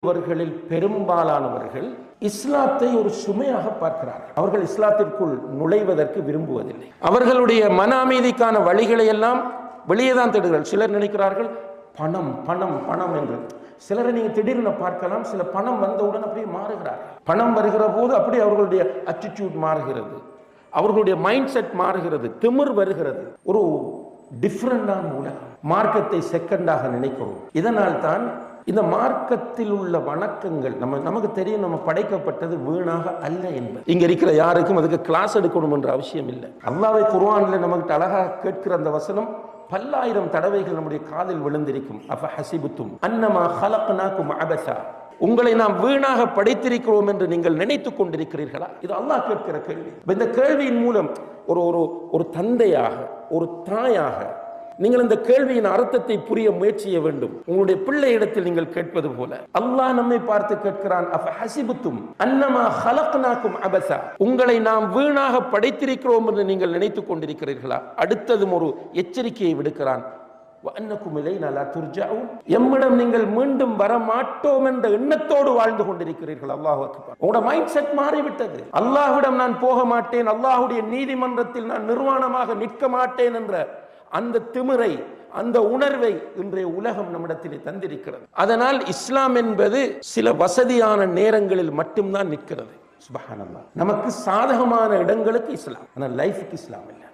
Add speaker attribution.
Speaker 1: அவர்களில் பெரும்பாலானவர்கள் இஸ்லாத்தை ஒரு சுமையாக பார்க்கிறார்கள். அவர்கள் இஸ்லாத்திற்குள் நுழைவதற்கு விரும்புவதில்லை. அவர்களுடைய மன அமைதிக்கான வழிகளை எல்லாம் வெளியே தான் தேடுகிறார்கள். சிலர் நினைக்கிறார்கள் பணம் பணம் பணம் என்று. சிலரை நீங்க திடீர்னு பார்க்கலாம், சில பணம் வந்தவுடன் அப்படியே மாறுகிறார்கள். பணம் வருகிற போது அப்படியே அவர்களுடைய அட்டிடியூட் மாறுகிறது, அவர்களுடைய மைண்ட் செட் மாறுகிறது, திமிர் வருகிறது. ஒரு டிஃபரெண்டான உலகம். மார்க்கத்தை செகண்டாக நினைக்கிறோம். இதனால் தான் இந்த மார்க்கத்தில் உள்ள வணக்கங்கள் நமக்கு தெரியும், நம்ம படைக்கப்பட்டது வீணாக அல்ல என்பது. இங்க இருக்கிற யாருக்கும் அதுக்கு கிளாஸ் எடுக்கணும் என்ற அவசியம் இல்லை. அல்லாஹ்வே குர்ஆனில் நமக்கு அழகாக கேட்கிற அந்த வசனம் பல்லாயிரம் தடவைகள் நம்முடைய காதில் விழுந்திருக்கும். அஃப ஹஸிபுத்தும் அன்னமா ஹலக்னாகும் அபஸா, உங்களை நாம் வீணாக படைத்திருக்கிறோம் என்று நீங்கள் நினைத்துக் கொண்டிருக்கிறீர்களா? இது அல்லாஹ் கேட்கிற கேள்வி. இந்த கேள்வியின் மூலம் ஒரு தந்தையாக, ஒரு தாயாக நீங்கள் இந்த கேள்வியின் அர்த்தத்தை புரிய முயற்சிய வேண்டும். உங்களுடைய பிள்ளை இடத்தில் நீங்கள் கேட்பது போல அல்லாஹ் நம்மை பார்த்து கேட்கிறான், அஃப ஹஸிபுத்தும் அன்னமா ஹலக்னாகும் அபஸா, உங்களை நாம் வீணாக படைத்திருக்கிறோம் என்று நீங்கள் நினைத்துக் கொண்டிருக்கிறீர்களா? அடுத்ததும் ஒரு எச்சரிக்கையை விடுக்கிறான், வஅன்னகும் இலைனா லா துர்ஜஊன், எம்மிடம் நீங்கள் மீண்டும் வர மாட்டோம் என்ற எண்ணத்தோடு வாழ்ந்து கொண்டிருக்கிறீர்கள். அல்லாஹ் அக்பர். உங்களோட மைண்ட் செட் மாறிவிட்டது. அல்லாஹ்விடம் நான் போக மாட்டேன், அல்லாஹ்வுடைய நீதிமன்றத்தில் நான் நிர்வாணமாக நிற்க மாட்டேன் என்ற அந்த திமிரை, அந்த உணர்வை இன்றைய உலகம் நம்மிடத்திலே தந்திருக்கிறது. அதனால் இஸ்லாம் என்பது சில வசதியான நேரங்களில் மட்டும்தான் நிற்கிறது. சுப்ஹானல்லாஹ். நமக்கு சாதகமான இடங்களுக்கு இஸ்லாம், ஆனால் லைஃபுக்கு இஸ்லாம் இல்லை.